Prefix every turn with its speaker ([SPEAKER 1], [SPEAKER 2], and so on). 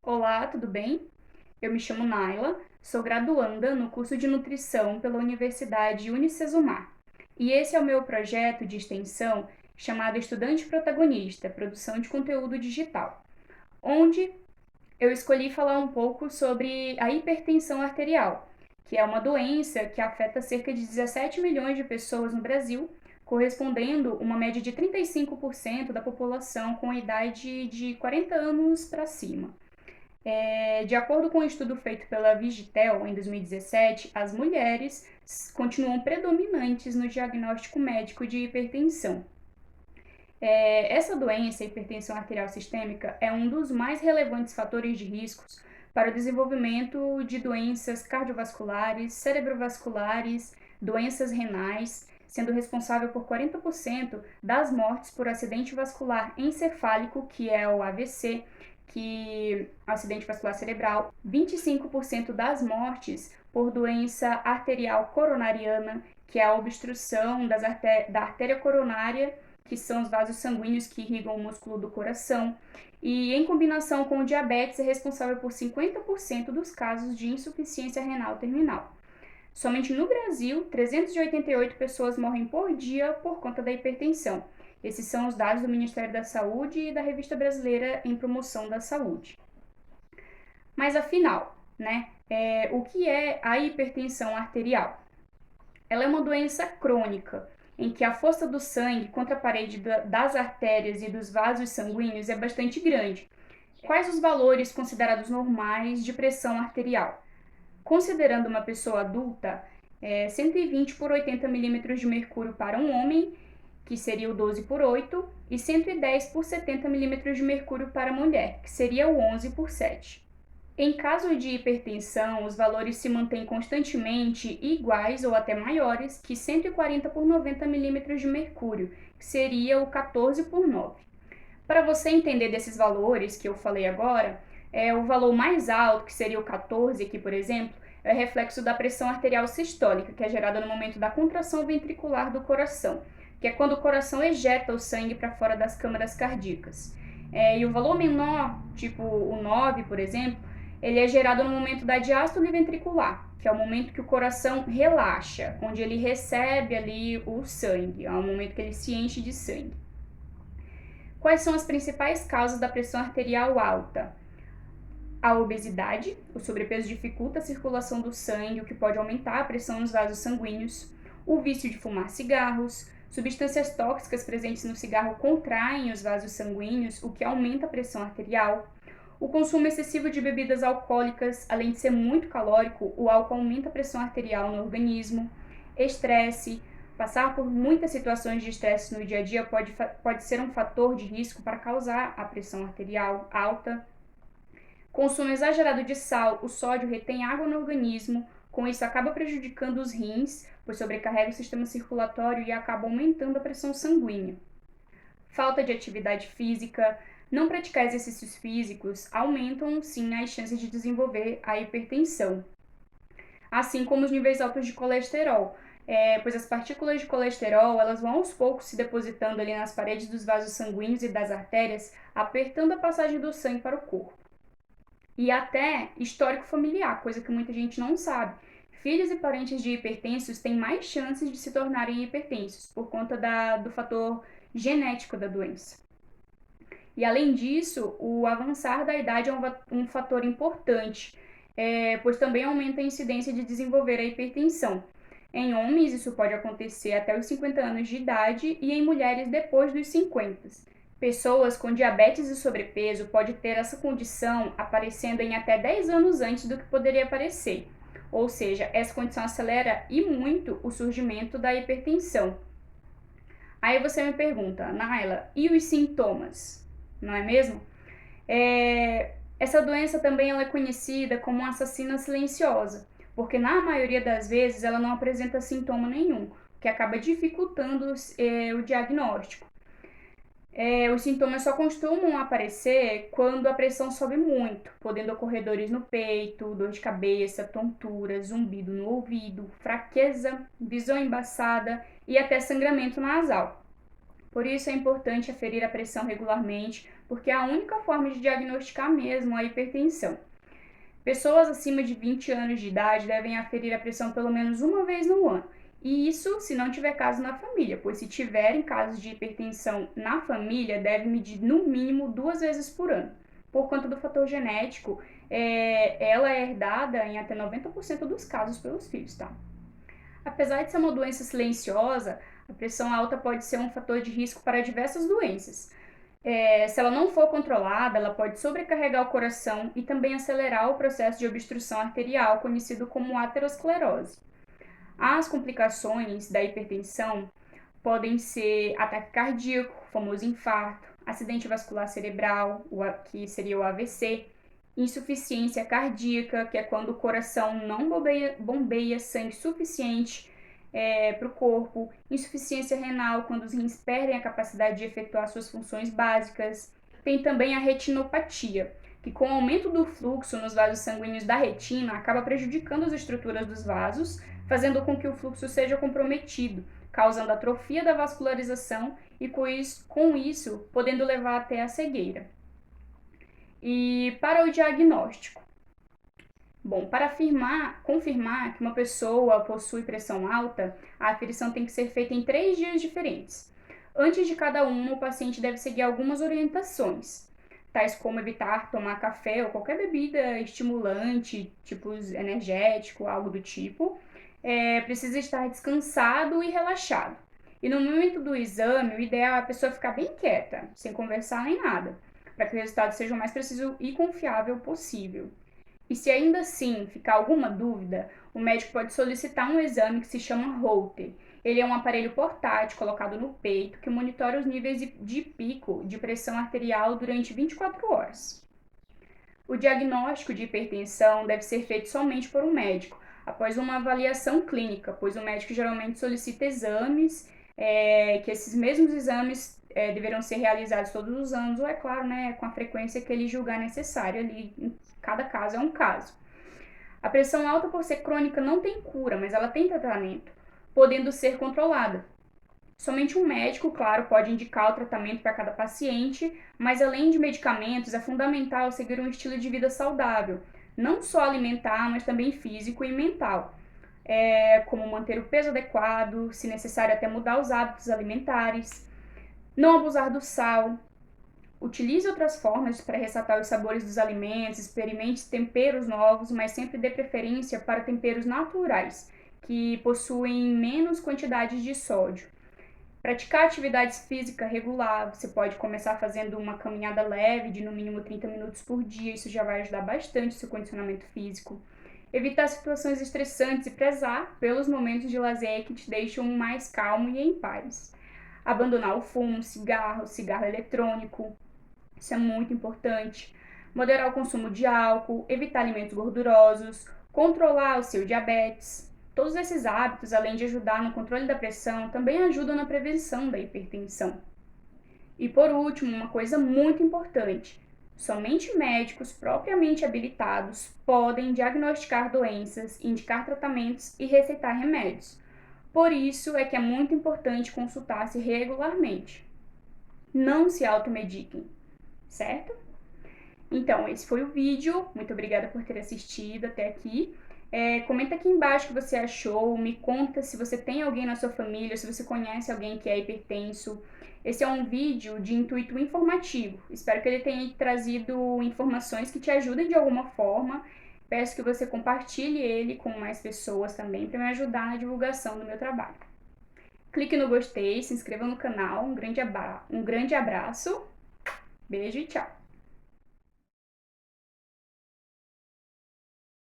[SPEAKER 1] Olá, tudo bem? Eu me chamo Naila, sou graduanda no curso de nutrição pela Universidade Unicesumar. E esse é o meu projeto de extensão chamado Estudante Protagonista, Produção de Conteúdo Digital, onde eu escolhi falar um pouco sobre a hipertensão arterial, que é uma doença que afeta cerca de 17 milhões de pessoas no Brasil, correspondendo uma média de 35% da população com idade de 40 anos para cima. De acordo com um estudo feito pela Vigitel em 2017, as mulheres continuam predominantes no diagnóstico médico de hipertensão. Essa doença, a hipertensão arterial sistêmica, é um dos mais relevantes fatores de riscos para o desenvolvimento de doenças cardiovasculares, cerebrovasculares, doenças renais, sendo responsável por 40% das mortes por acidente vascular encefálico, que é o AVC, que acidente vascular cerebral, 25% das mortes por doença arterial coronariana, que é a obstrução da artéria coronária, que são os vasos sanguíneos que irrigam o músculo do coração, e em combinação com o diabetes é responsável por 50% dos casos de insuficiência renal terminal. Somente no Brasil, 388 pessoas morrem por dia por conta da hipertensão. Esses são os dados do Ministério da Saúde e da Revista Brasileira em Promoção da Saúde. Mas afinal, o que é a hipertensão arterial? Ela é uma doença crônica, em que a força do sangue contra a parede das artérias e dos vasos sanguíneos é bastante grande. Quais os valores considerados normais de pressão arterial? Considerando uma pessoa adulta, 120 por 80 milímetros de mercúrio para um homem, que seria o 12 por 8, e 110 por 70 milímetros de mercúrio para a mulher, que seria o 11 por 7. Em caso de hipertensão, os valores se mantêm constantemente iguais ou até maiores que 140 por 90 milímetros de mercúrio, que seria o 14 por 9. Para você entender desses valores que eu falei agora, o valor mais alto, que seria o 14 aqui, por exemplo, é reflexo da pressão arterial sistólica, que é gerada no momento da contração ventricular do coração, que é quando o coração ejeta o sangue para fora das câmaras cardíacas. E o valor menor, tipo o 9, por exemplo, ele é gerado no momento da diástole ventricular, que é o momento que o coração relaxa, onde ele recebe ali o sangue, é o momento que ele se enche de sangue. Quais são as principais causas da pressão arterial alta? A obesidade, o sobrepeso dificulta a circulação do sangue, o que pode aumentar a pressão nos vasos sanguíneos. O vício de fumar cigarros, substâncias tóxicas presentes no cigarro contraem os vasos sanguíneos, o que aumenta a pressão arterial. O consumo excessivo de bebidas alcoólicas, além de ser muito calórico, o álcool aumenta a pressão arterial no organismo. Estresse, passar por muitas situações de estresse no dia a dia pode ser um fator de risco para causar a pressão arterial alta. Consumo exagerado de sal, o sódio retém água no organismo, com isso acaba prejudicando os rins, pois sobrecarrega o sistema circulatório e acaba aumentando a pressão sanguínea. Falta de atividade física, não praticar exercícios físicos aumentam sim as chances de desenvolver a hipertensão, assim como os níveis altos de colesterol, pois as partículas de colesterol elas vão aos poucos se depositando ali nas paredes dos vasos sanguíneos e das artérias, apertando a passagem do sangue para o corpo. E até histórico familiar, coisa que muita gente não sabe. Filhos e parentes de hipertensos têm mais chances de se tornarem hipertensos por conta do fator genético da doença. E além disso, o avançar da idade é um fator importante, pois também aumenta a incidência de desenvolver a hipertensão. Em homens, isso pode acontecer até os 50 anos de idade e em mulheres depois dos 50. Pessoas com diabetes e sobrepeso podem ter essa condição aparecendo em até 10 anos antes do que poderia aparecer. Ou seja, essa condição acelera e muito o surgimento da hipertensão. Aí você me pergunta, Naila, e os sintomas? Não é mesmo? Essa doença também ela é conhecida como uma assassina silenciosa, porque na maioria das vezes ela não apresenta sintoma nenhum, o que acaba dificultando o diagnóstico. Os sintomas só costumam aparecer quando a pressão sobe muito, podendo ocorrer dores no peito, dor de cabeça, tontura, zumbido no ouvido, fraqueza, visão embaçada e até sangramento nasal. Por isso é importante aferir a pressão regularmente porque é a única forma de diagnosticar mesmo a hipertensão. Pessoas acima de 20 anos de idade devem aferir a pressão pelo menos uma vez no ano. E isso se não tiver caso na família, pois se tiverem casos de hipertensão na família, deve medir no mínimo 2 vezes por ano. Por conta do fator genético, ela é herdada em até 90% dos casos pelos filhos, tá? Apesar de ser uma doença silenciosa, a pressão alta pode ser um fator de risco para diversas doenças. Se ela não for controlada, ela pode sobrecarregar o coração e também acelerar o processo de obstrução arterial, conhecido como aterosclerose. As complicações da hipertensão podem ser ataque cardíaco, famoso infarto, acidente vascular cerebral, que seria o AVC, insuficiência cardíaca, que é quando o coração não bombeia sangue suficiente para o corpo, insuficiência renal, quando os rins perdem a capacidade de efetuar suas funções básicas. Tem também a retinopatia, que com o aumento do fluxo nos vasos sanguíneos da retina acaba prejudicando as estruturas dos vasos, fazendo com que o fluxo seja comprometido, causando atrofia da vascularização e com isso podendo levar até a cegueira. E para o diagnóstico? Bom, para confirmar que uma pessoa possui pressão alta, a aferição tem que ser feita em 3 dias diferentes. Antes de cada uma, o paciente deve seguir algumas orientações, tais como evitar tomar café ou qualquer bebida estimulante, tipo energético, algo do tipo. Precisa estar descansado e relaxado. E no momento do exame, o ideal é a pessoa ficar bem quieta, sem conversar nem nada, para que o resultado seja o mais preciso e confiável possível. E se ainda assim ficar alguma dúvida, o médico pode solicitar um exame que se chama Holter. Ele é um aparelho portátil colocado no peito que monitora os níveis de pico de pressão arterial durante 24 horas. O diagnóstico de hipertensão deve ser feito somente por um médico, após uma avaliação clínica, pois o médico geralmente solicita exames, que esses mesmos exames deverão ser realizados todos os anos, ou é claro, com a frequência que ele julgar necessário ali. Cada caso é um caso. A pressão alta, por ser crônica, não tem cura, mas ela tem tratamento, podendo ser controlada. Somente um médico, claro, pode indicar o tratamento para cada paciente, mas além de medicamentos, é fundamental seguir um estilo de vida saudável, não só alimentar, mas também físico e mental. Como manter o peso adequado, se necessário até mudar os hábitos alimentares, não abusar do sal. Utilize outras formas para ressaltar os sabores dos alimentos, experimente temperos novos, mas sempre dê preferência para temperos naturais, que possuem menos quantidades de sódio. Praticar atividade física regular, você pode começar fazendo uma caminhada leve de no mínimo 30 minutos por dia, isso já vai ajudar bastante o seu condicionamento físico. Evitar situações estressantes e prezar pelos momentos de lazer que te deixam mais calmo e em paz. Abandonar o fumo, cigarro eletrônico, isso é muito importante. Moderar o consumo de álcool, evitar alimentos gordurosos, controlar o seu diabetes. Todos esses hábitos, além de ajudar no controle da pressão, também ajudam na prevenção da hipertensão. E por último, uma coisa muito importante: somente médicos propriamente habilitados podem diagnosticar doenças, indicar tratamentos e receitar remédios. Por isso é que é muito importante consultar-se regularmente. Não se automediquem, certo? Então, esse foi o vídeo. Muito obrigada por ter assistido até aqui. Comenta aqui embaixo o que você achou. Me conta se você tem alguém na sua família, se você conhece alguém que é hipertenso. Esse é um vídeo de intuito informativo. Espero que ele tenha trazido informações que te ajudem de alguma forma. Peço que você compartilhe ele com mais pessoas também para me ajudar na divulgação do meu trabalho. Clique no gostei, se inscreva no canal. Um grande abraço. Beijo e tchau!